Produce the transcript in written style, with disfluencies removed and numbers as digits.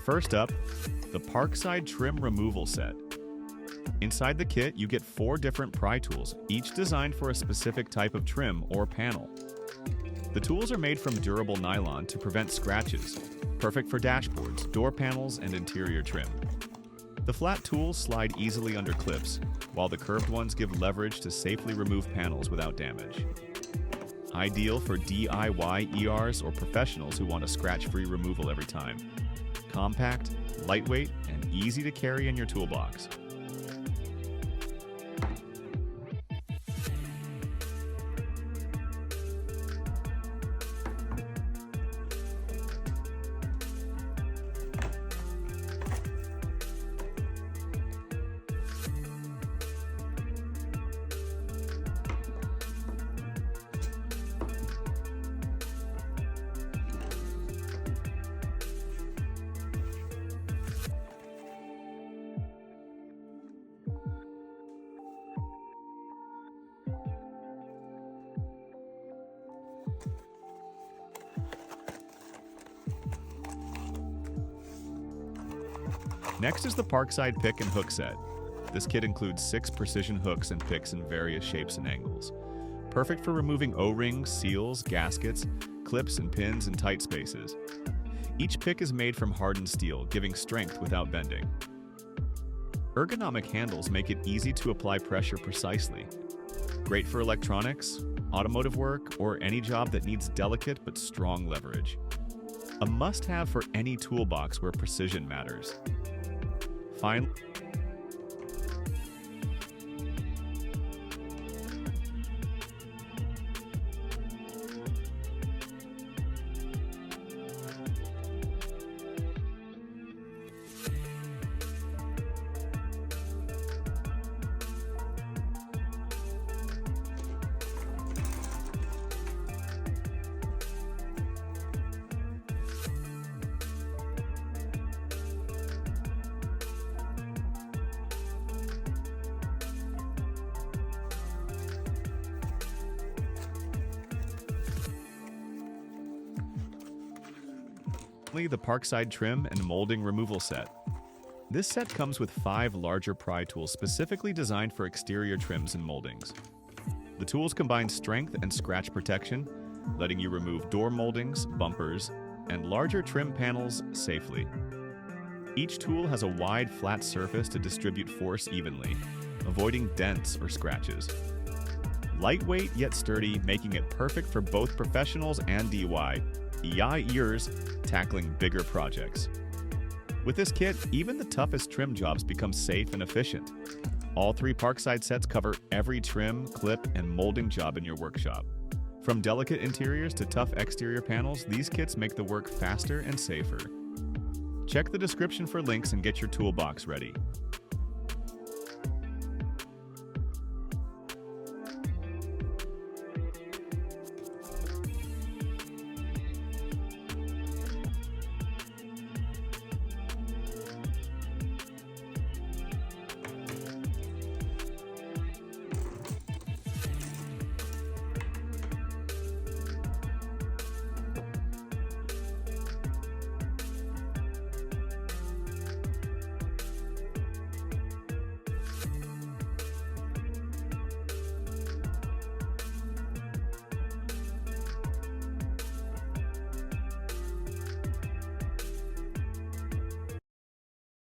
First up, the PARKSIDE Trim Removal Set. Inside the kit, you get 4 different pry tools, each designed for a specific type of trim or panel. The tools are made from durable nylon to prevent scratches, perfect for dashboards, door panels, and interior trim. The flat tools slide easily under clips, while the curved ones give leverage to safely remove panels without damage. Ideal for DIY ERs or professionals who want a scratch-free removal every time. Compact, lightweight, and easy to carry in your toolbox. Next is the PARKSIDE Pick and Hook Set. This kit includes 6 precision hooks and picks in various shapes and angles. Perfect for removing O-rings, seals, gaskets, clips, and pins in tight spaces. Each pick is made from hardened steel, giving strength without bending. Ergonomic handles make it easy to apply pressure precisely. Great for electronics, automotive work, or any job that needs delicate but strong leverage. A must-have for any toolbox where precision matters. Finally, the PARKSIDE Trim and Molding Removal Set. This set comes with 5 larger pry tools specifically designed for exterior trims and moldings. The tools combine strength and scratch protection, letting you remove door moldings, bumpers, and larger trim panels safely. Each tool has a wide, flat surface to distribute force evenly, avoiding dents or scratches. Lightweight yet sturdy, making it perfect for both professionals and DIYers tackling bigger projects. With this kit, even the toughest trim jobs become safe and efficient. All 3 PARKSIDE sets cover every trim, clip, and molding job in your workshop. From delicate interiors to tough exterior panels, these kits make the work faster and safer. Check the description for links and get your toolbox ready.